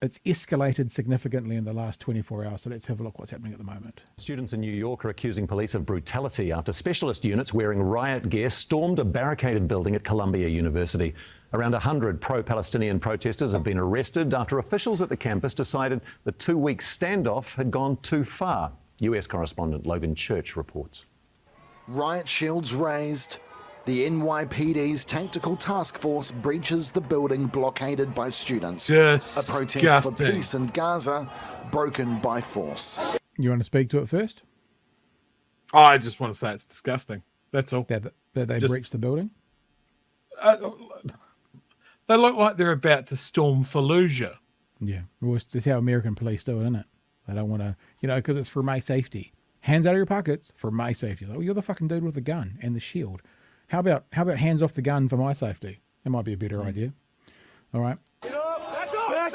it's escalated significantly in the last 24 hours. So let's have a look what's happening at the moment. Students in New York are accusing police of brutality after specialist units wearing riot gear stormed a barricaded building at Columbia University. Around 100 pro-Palestinian protesters have been arrested after officials at the campus decided the 2-week standoff had gone too far. US correspondent Logan Church reports. Riot shields raised. The NYPD's tactical task force breaches the building blockaded by students. A protest for peace in Gaza broken by force. You want to speak to it first? I just want to say it's disgusting. That's all. That they breached the building? They look like they're about to storm Fallujah. Yeah. Well, that's how American police do it, isn't it? They don't want to, because it's for my safety. Hands out of your pockets for my safety. Like, well, you're the fucking dude with the gun and the shield. How about hands off the gun for my safety? That might be a better idea. All right. Back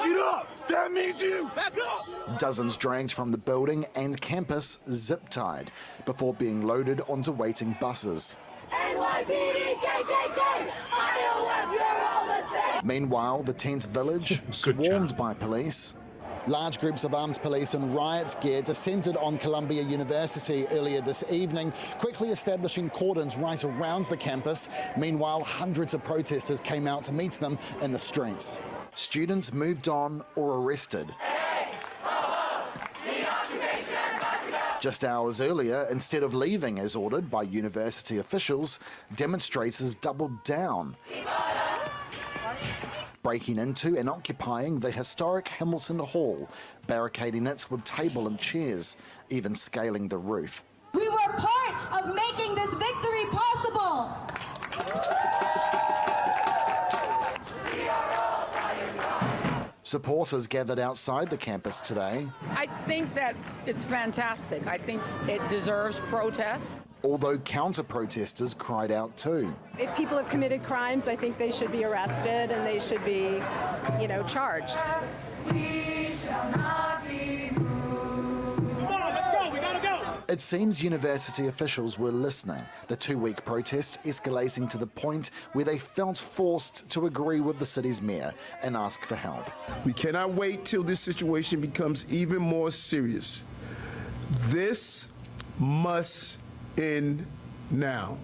it up! That means you! Back up! Dozens dragged from the building and campus zip-tied before being loaded onto waiting buses. NYPD, KKK, IOF, you're all the same! Meanwhile, the tent village swarmed by police. Large groups of armed police in riot gear descended on Columbia University earlier this evening, quickly establishing cordons right around the campus. Meanwhile, hundreds of protesters came out to meet them in the streets. Students moved on or arrested. Just hours earlier, instead of leaving as ordered by university officials, demonstrators doubled down, breaking into and occupying the historic Hamilton Hall, barricading it with table and chairs, even scaling the roof. We were part of making this victory possible. Supporters gathered outside the campus today. I think that it's fantastic. I think it deserves protests. Although counter-protesters cried out too. If people have committed crimes, I think they should be arrested and they should be, charged. We shall not be moved. Come on, let's go. We gotta go. It seems university officials were listening. The 2-week protest escalating to the point where they felt forced to agree with the city's mayor and ask for help. We cannot wait till this situation becomes even more serious. This must end now.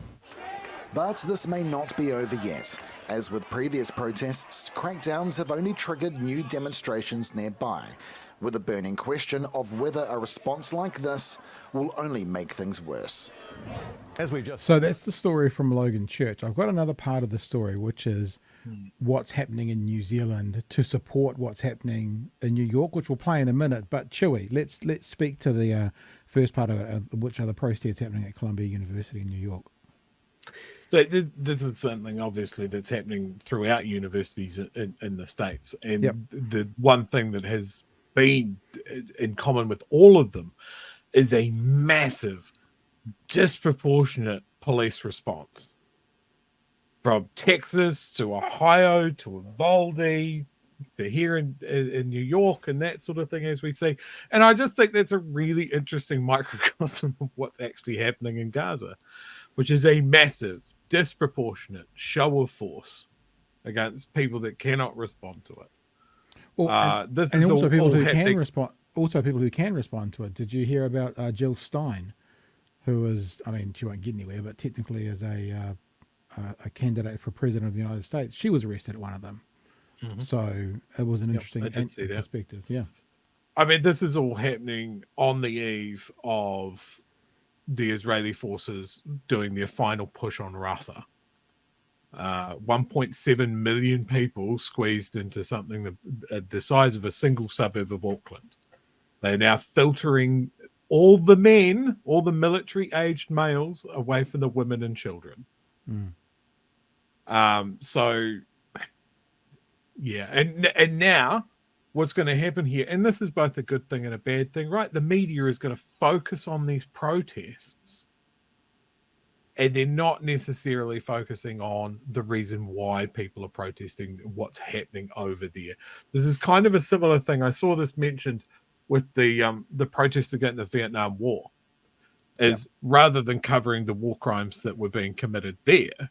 But this may not be over yet. As with previous protests, crackdowns have only triggered new demonstrations nearby, with a burning question of whether a response like this will only make things worse. So that's the story from Logan Church. I've got another part of the story, which is what's happening in New Zealand to support what's happening in New York, which we'll play in a minute. But Chewy, let's speak to the first part of it, which are the protests happening at Columbia University in New York. This is something obviously that's happening throughout universities in the States. And the one thing that has been in common with all of them is a massive, disproportionate police response. From Texas to Ohio to Uvalde to here in New York and that sort of thing, as we see. And I just think that's a really interesting microcosm of what's actually happening in Gaza, which is a massive, disproportionate show of force against people that cannot respond to it. Well, and also people who can respond. Also, people who can respond to it. Did you hear about Jill Stein, who is, she won't get anywhere, but technically is a candidate for president of the United States? She was arrested at one of them. Mm-hmm. So it was an interesting perspective. Yeah. This is all happening on the eve of the Israeli forces doing their final push on Rafah. 1.7 million people squeezed into something the size of a single suburb of Auckland. They're now filtering all the men, all the military-aged males, away from the women and children. And now what's going to happen here, and this is both a good thing and a bad thing, right? The media is going to focus on these protests, and they're not necessarily focusing on the reason why people are protesting, what's happening over there. This is kind of a similar thing. I saw this mentioned with the protests against the Vietnam War. Rather than covering the war crimes that were being committed there,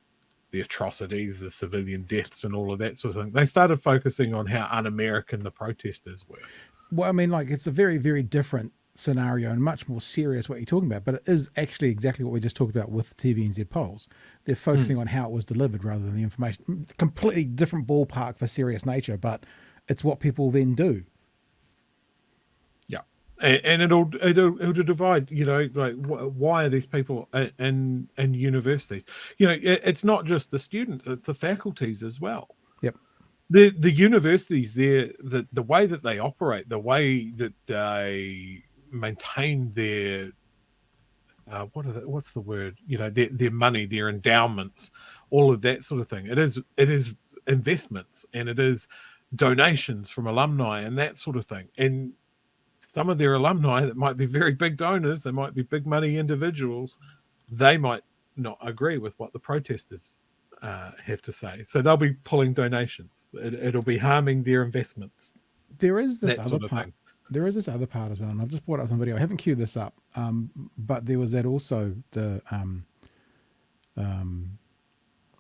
the atrocities, the civilian deaths, and all of that sort of thing. They started focusing on how un-American the protesters were. Well, I mean, like, it's a very, very different scenario and much more serious what you're talking about, but it is actually exactly what we just talked about with TVNZ polls. They're focusing on how it was delivered rather than the information. Completely different ballpark for serious nature, but it's what people then do. Yeah, and it'll divide. You know, like why are these people in universities? You know, it's not just the students; it's the faculties as well. Yep. The universities, the way that they operate, the way that they maintain their what's the word? You know, their money, their endowments, all of that sort of thing. It is investments, and it is donations from alumni and that sort of thing. And some of their alumni that might be very big donors, they might be big money individuals, they might not agree with what the protesters have to say. So they'll be pulling donations. It'll be harming their investments. There is this that other sort of part. thing. There is this other part as well, and I've just brought up some video. I haven't queued this up, but there was that also the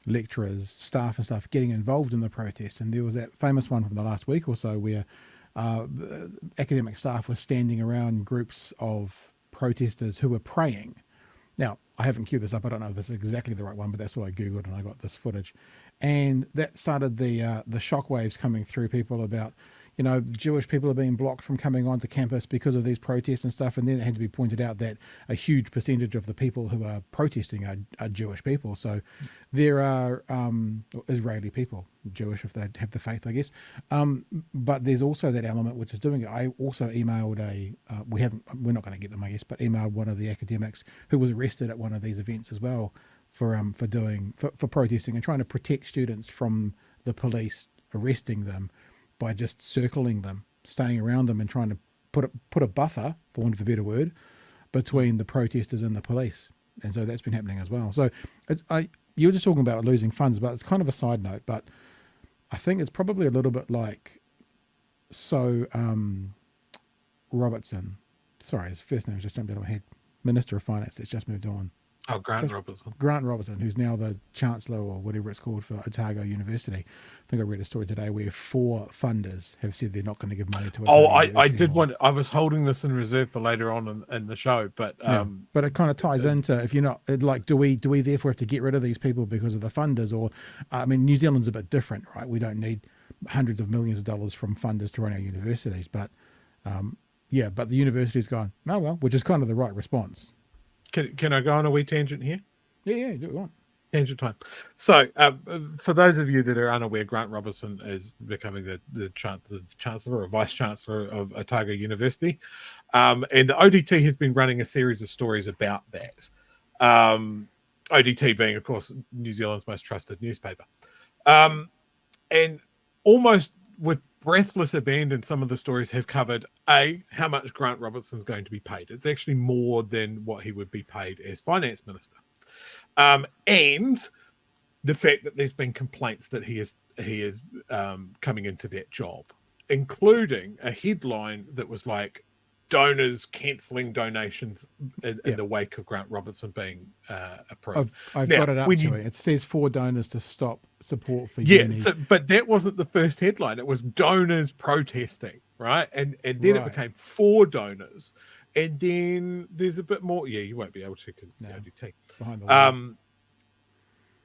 lecturers, staff and stuff getting involved in the protest. And there was that famous one from the last week or so where academic staff was standing around groups of protesters who were praying. Now, I haven't queued this up. I don't know if this is exactly the right one, but that's what I Googled and I got this footage. And that started the shockwaves coming through people about, you know, Jewish people are being blocked from coming onto campus because of these protests and stuff. And then it had to be pointed out that a huge percentage of the people who are protesting are Jewish people. So there are Israeli people, Jewish if they have the faith, I guess. But there's also that element which is doing it. I also emailed we're not going to get them, I guess, but emailed one of the academics who was arrested at one of these events as well for protesting and trying to protect students from the police arresting them by just circling them, staying around them and trying to put a buffer, for want of a better word, between the protesters and the police. And so that's been happening as well. So you were just talking about losing funds, but it's kind of a side note, but I think it's probably a little bit like, Robertson, sorry, his first name just jumped out of my head, Minister of Finance that's just moved on. Oh, Grant Robertson. Grant Robertson, who's now the Chancellor or whatever it's called for Otago University. I think I read a story today where 4 funders have said they're not going to give money to Otago University. I did want. I was holding this in reserve for later on in the show, but but it kind of ties into, if you're not like, do we therefore have to get rid of these people because of the funders? Or I mean, New Zealand's a bit different, right? We don't need hundreds of millions of dollars from funders to run our universities, but but the university's gone, oh well, which is kind of the right response. Can I go on a wee tangent here? Yeah, do what you want. Tangent time. So, for those of you that are unaware, Grant Robertson is becoming the Chancellor or Vice Chancellor of Otago University. And the ODT has been running a series of stories about that. ODT being, of course, New Zealand's most trusted newspaper. And almost with breathless abandon, some of the stories have covered how much Grant Robertson's going to be paid. It's actually more than what he would be paid as finance minister, and the fact that there's been complaints that he is coming into that job, including a headline that was like, donors cancelling donations in the wake of Grant Robertson being approved. I've got it up to it. It says 4 donors to stop support for uni. uni. So, but that wasn't the first headline. It was donors protesting, right? And then it became 4 donors. And then there's a bit more. Yeah, you won't be able to because it's the ODT. Behind the wall.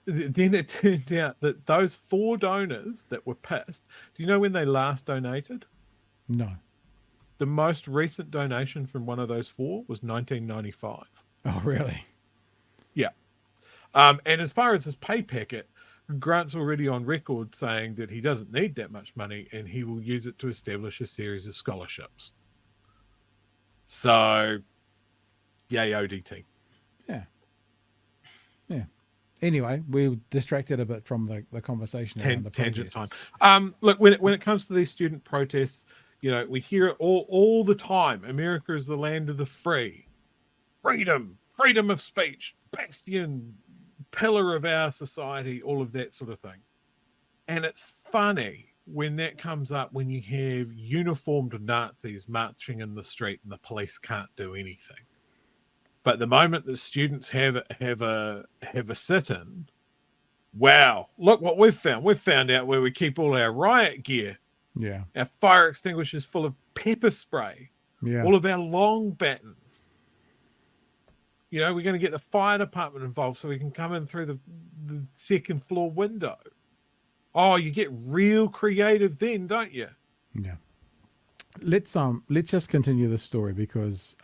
Then it turned out that those 4 donors that were pissed, do you know when they last donated? No. The most recent donation from one of those 4 was 1995. Oh, really? Yeah. And as far as his pay packet, Grant's already on record saying that he doesn't need that much money and he will use it to establish a series of scholarships. So, yay, ODT. Yeah. Anyway, we distracted a bit from the conversation around the tangent protests. time. Look, when it comes to these student protests, you know, we hear it all the time. America is the land of the free. Freedom of speech, bastion, pillar of our society, all of that sort of thing. And it's funny when that comes up when you have uniformed Nazis marching in the street and the police can't do anything. But the moment that students have a sit-in, wow, look what we've found. We've found out where we keep all our riot gear. Yeah. Our fire extinguishers full of pepper spray. Yeah. All of our long battens. You know, we're going to get the fire department involved so we can come in through the second floor window. Oh, you get real creative then, don't you? Yeah. Let's just continue this story because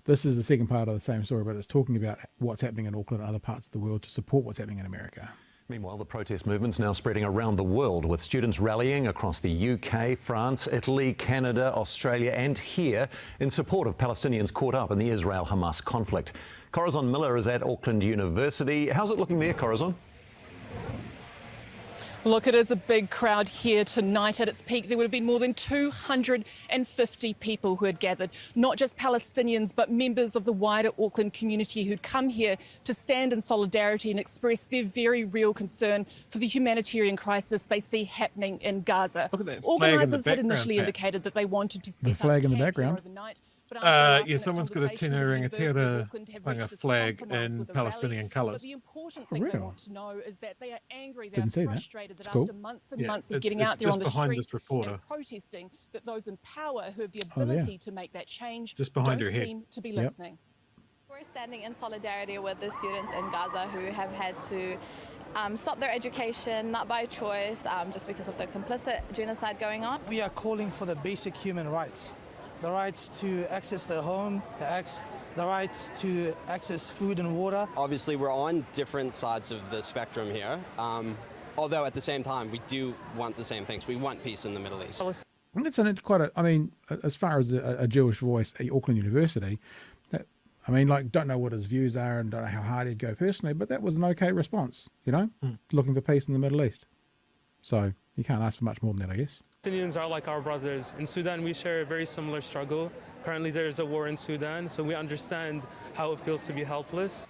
this is the second part of the same story, but it's talking about what's happening in Auckland and other parts of the world to support what's happening in America. Meanwhile, the protest movement's now spreading around the world, with students rallying across the UK, France, Italy, Canada, Australia and here in support of Palestinians caught up in the Israel-Hamas conflict. Corazon Miller is at Auckland University. How's it looking there, Corazon? Look, it is a big crowd here tonight. At its peak, there would have been more than 250 people who had gathered, not just Palestinians, but members of the wider Auckland community who'd come here to stand in solidarity and express their very real concern for the humanitarian crisis they see happening in Gaza. Organisers had initially indicated that they wanted to set the flag up in the background. overnight. Yeah, someone's got a tēnā rangatira hung a flag in Palestinian colours. But the important thing they want to know is that they are angry, they Didn't see are that. frustrated It's that cool. after months and months of getting out there on the streets and protesting, that those in power who have the ability to make that change don't seem to be listening. We're standing in solidarity with the students in Gaza who have had to stop their education, not by choice, just because of the complicit genocide going on. We are calling for the basic human rights. The rights to access their home, the rights to access food and water. Obviously, we're on different sides of the spectrum here, although at the same time, we do want the same things. We want peace in the Middle East. That's quite a, I mean, as far as a Jewish voice at Auckland University, I mean, like, don't know what his views are and don't know how hard he'd go personally, but that was an okay response, you know, looking for peace in the Middle East. So you can't ask for much more than that, I guess. Palestinians are like our brothers. In Sudan, we share a very similar struggle. Currently, there's a war in Sudan, so we understand how it feels to be helpless.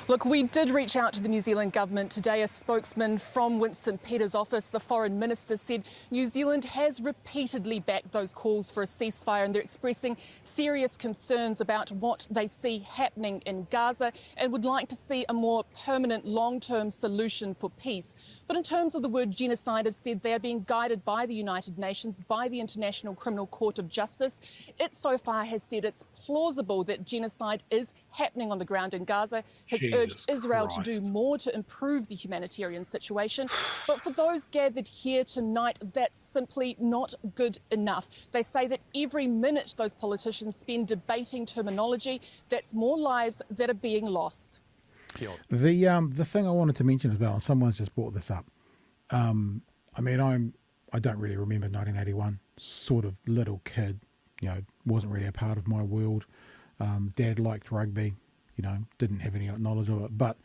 Look, we did reach out to the New Zealand government today. A spokesman from Winston Peters' office, the foreign minister, said New Zealand has repeatedly backed those calls for a ceasefire, and they're expressing serious concerns about what they see happening in Gaza and would like to see a more permanent long-term solution for peace. But in terms of the word genocide, have said they are being guided by the United Nations, by the International Criminal Court of Justice. It so far has said it's plausible that genocide is happening on the ground in Gaza, has urged Israel to do more to improve the humanitarian situation. But for those gathered here tonight, that's simply not good enough. They say that every minute those politicians spend debating terminology, that's more lives that are being lost. The thing I wanted to mention as well, and someone's just brought this up. I mean, I don't really remember 1981. Sort of little kid, you know, wasn't really a part of my world. Dad liked rugby. You know, didn't have any knowledge of it. But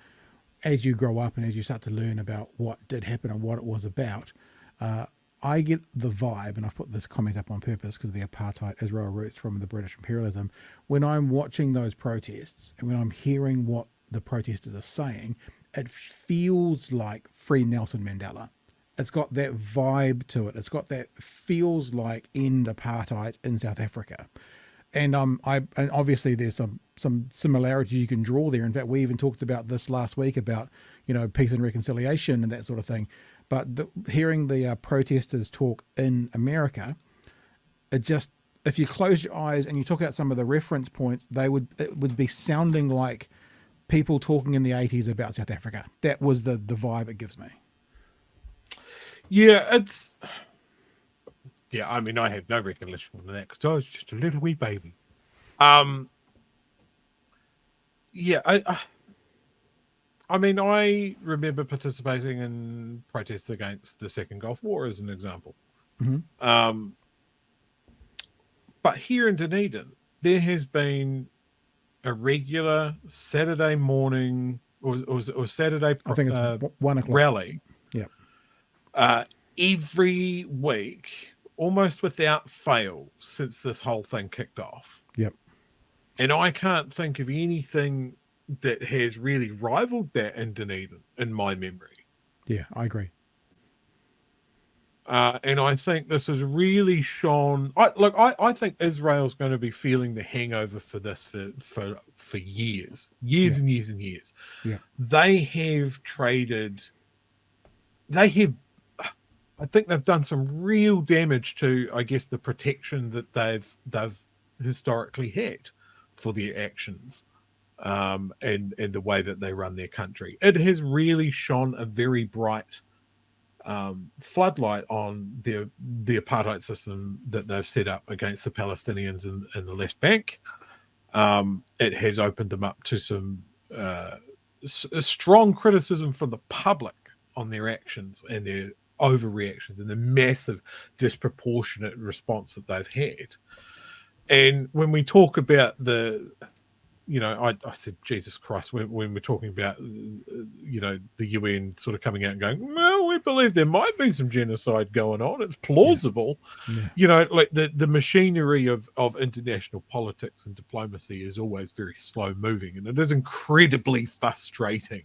as you grow up and as you start to learn about what did happen and what it was about, I get the vibe, and I've put this comment up on purpose because of the apartheid Israel roots from the British imperialism. When I'm watching those protests and when I'm hearing what the protesters are saying, it feels like free Nelson Mandela. It's got that vibe to it. It's got that feels like end apartheid in South Africa. And and obviously there's some similarities you can draw there. In fact, we even talked about this last week about, you know, peace and reconciliation and that sort of thing. But hearing the protesters talk in America, it just, if you close your eyes and you talk out some of the reference points, it would be sounding like people talking in the 80s about South Africa. That was the vibe it gives me. Yeah, yeah, I mean, I have no recollection of that because I was just a little wee baby. Yeah, I mean, I remember participating in protests against the Second Gulf War as an example. Mm-hmm. But here in Dunedin, there has been a regular Saturday morning or Saturday I think it's 1 o'clock rally. Yeah. Every week, almost without fail, since this whole thing kicked off. Yep. And I can't think of anything that has really rivaled that in Dunedin, in my memory. Yeah, I agree. And I think this has really shown. I think Israel's going to be feeling the hangover for this for years and years and years. Yeah. They have traded. They have. I think they've done some real damage to, I guess, the protection that they've historically had for their actions, and the way that they run their country. It has really shone a very bright floodlight on the apartheid system that they've set up against the Palestinians in the West Bank. It has opened them up to some strong criticism from the public on their actions and their overreactions and the massive disproportionate response that they've had. And when we talk about I said, Jesus Christ, when we're talking about, the UN sort of coming out and going, well, we believe there might be some genocide going on. It's plausible. Yeah. Like the machinery of international politics and diplomacy is always very slow moving. And it is incredibly frustrating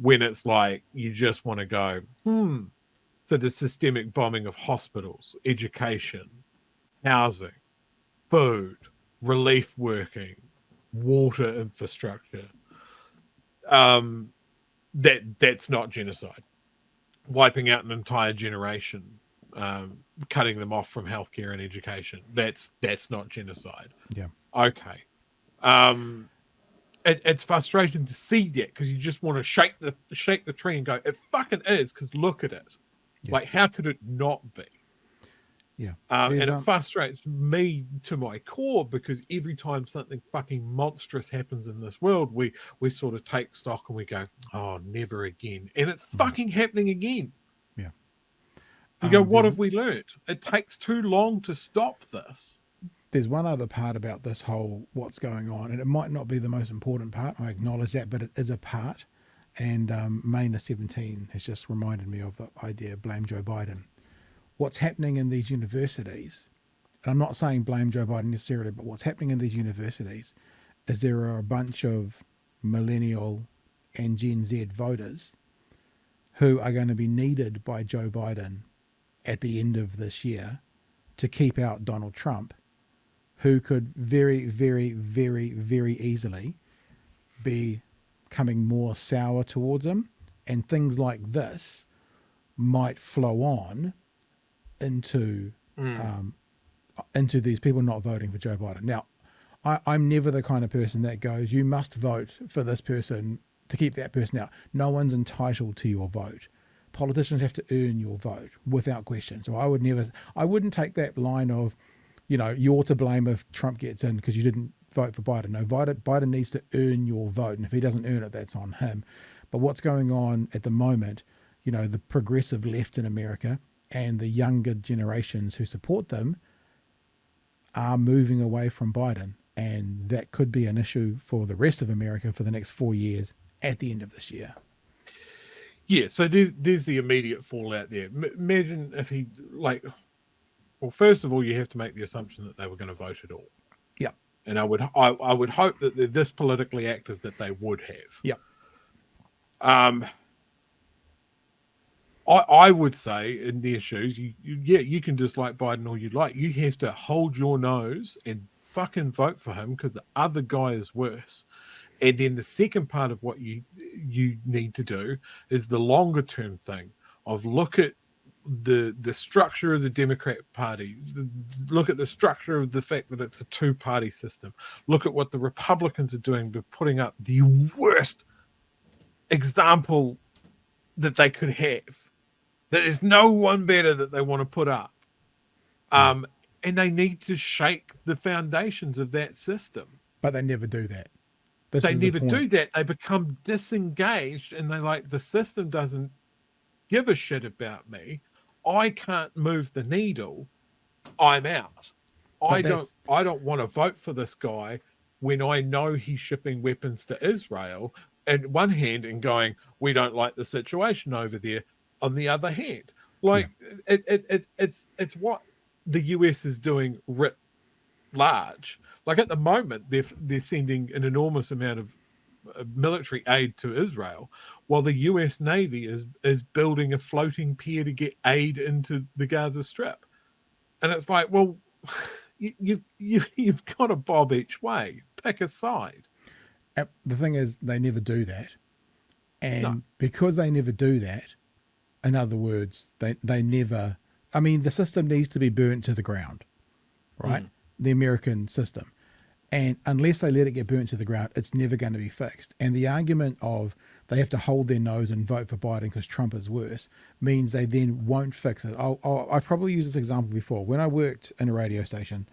when it's like, you just want to go, So the systemic bombing of hospitals, education, housing, food, relief working, water infrastructure, that's not genocide. Wiping out an entire generation, cutting them off from healthcare and education, that's not genocide. Yeah. Okay. It's frustrating to see that, because you just want to shake the tree and go, it fucking is, because look at it. Yeah. Like, how could it not be? Yeah. And it frustrates me to my core, because every time something fucking monstrous happens in this world, we sort of take stock and we go, oh, never again. And it's fucking happening again. Yeah. You go, what have we learned? It takes too long to stop this. There's one other part about this whole what's going on, and it might not be the most important part. I acknowledge that, but it is a part. And Maina 17 has just reminded me of the idea of blame Joe Biden. What's happening in these universities, and I'm not saying blame Joe Biden necessarily, but what's happening in these universities is there are a bunch of millennial and Gen Z voters who are going to be needed by Joe Biden at the end of this year to keep out Donald Trump, who could very, very, very, very easily be coming more sour towards him. And things like this might flow on into these people not voting for Joe Biden. Now, I'm never the kind of person that goes, you must vote for this person to keep that person out. No one's entitled to your vote. Politicians have to earn your vote without question. So I wouldn't take that line of, you're to blame if Trump gets in because you didn't vote for Biden. No, Biden needs to earn your vote. And if he doesn't earn it, that's on him. But what's going on at the moment, the progressive left in America and the younger generations who support them are moving away from Biden. And that could be an issue for the rest of America for the next 4 years at the end of this year. Yeah, so there's the immediate fallout there. Imagine if he, well, first of all, you have to make the assumption that they were going to vote at all. Yeah. And I would hope that they're this politically active that they would have. Yeah. I would say in their shoes, you can dislike Biden all you like. You have to hold your nose and fucking vote for him, because the other guy is worse. And then the second part of what you need to do is the longer term thing of look at the structure of the Democrat Party, look at the structure of the fact that it's a two-party system. Look at what the Republicans are doing by putting up the worst example that they could have. There is no one better that they want to put up. And they need to shake the foundations of that system. But they never do that. They never do that. They become disengaged, and they the system doesn't give a shit about me. I can't move the needle. I'm out. I don't want to vote for this guy when I know he's shipping weapons to Israel at one hand and going, we don't like the situation over there. On the other hand, it's what the US is doing writ large. At the moment, they're sending an enormous amount of military aid to Israel, while the US Navy is building a floating pier to get aid into the Gaza Strip. And it's like, well, you've got a bob each way. Pick a side. The thing is, they never do that. And No. because they never do that, in other words, they never, I mean, the system needs to be burnt to the ground, right? The American system. And unless they let it get burnt to the ground, it's never going to be fixed. And the argument of they have to hold their nose and vote for Biden because Trump is worse means they then won't fix it. I've probably used this example before. When I worked in a radio station,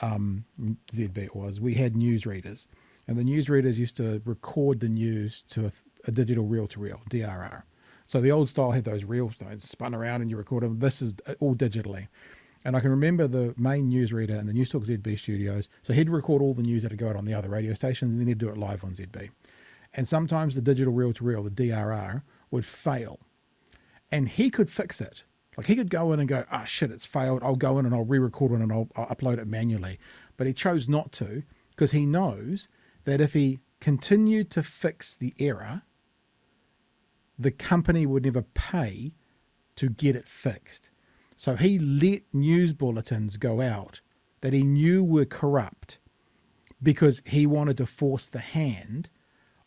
ZB it was, we had newsreaders. And the newsreaders used to record the news to a digital reel-to-reel, DRR. So the old style had those reels spun around and you record them. This is all digitally. And I can remember the main newsreader in the News Talk ZB studios. So he'd record all the news that would go out on the other radio stations, and then he'd do it live on ZB. And sometimes the digital reel-to-reel, the DRR, would fail. And he could fix it. Like he could go in and go, ah, shit, it's failed. I'll go in and I'll re-record it and I'll upload it manually. But he chose not to because he knows that if he continued to fix the error, the company would never pay to get it fixed. So he let news bulletins go out that he knew were corrupt because he wanted to force the hand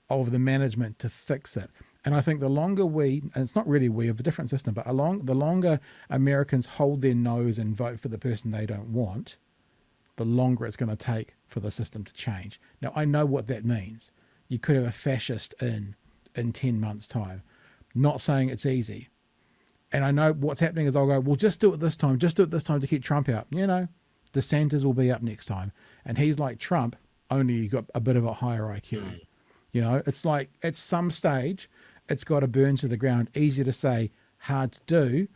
of the management to fix it. And I think the longer and it's not really we have a different system, but the longer Americans hold their nose and vote for the person they don't want, the longer it's going to take for the system to change. Now, I know what that means. You could have a fascist in 10 months' time. Not saying it's easy. And I know what's happening is I'll go, well, just do it this time. Just do it this time to keep Trump out. You know, DeSantis will be up next time. And he's like Trump, only he got a bit of a higher IQ. You know, it's like at some stage, it's got to burn to the ground. Easy to say, hard to do.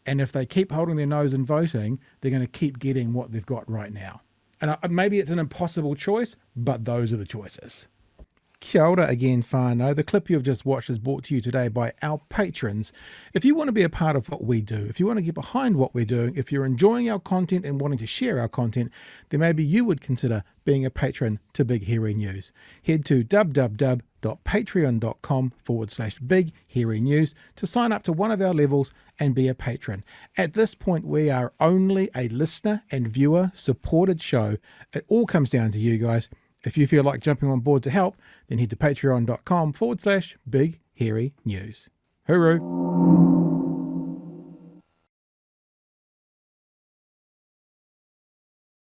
And if they keep holding their nose and voting, they're going to keep getting what they've got right now. And maybe it's an impossible choice, but those are the choices. Kia ora again, whānau. The clip you've just watched is brought to you today by our patrons. If you want to be a part of what we do, if you want to get behind what we're doing, if you're enjoying our content and wanting to share our content, then maybe you would consider being a patron to Big Hairy News. Head to www.patreon.com/Big Hairy News to sign up to one of our levels and be a patron. At this point, we are only a listener and viewer supported show. It all comes down to you guys. If you feel like jumping on board to help, then head to patreon.com/Big Hairy News. Hooroo!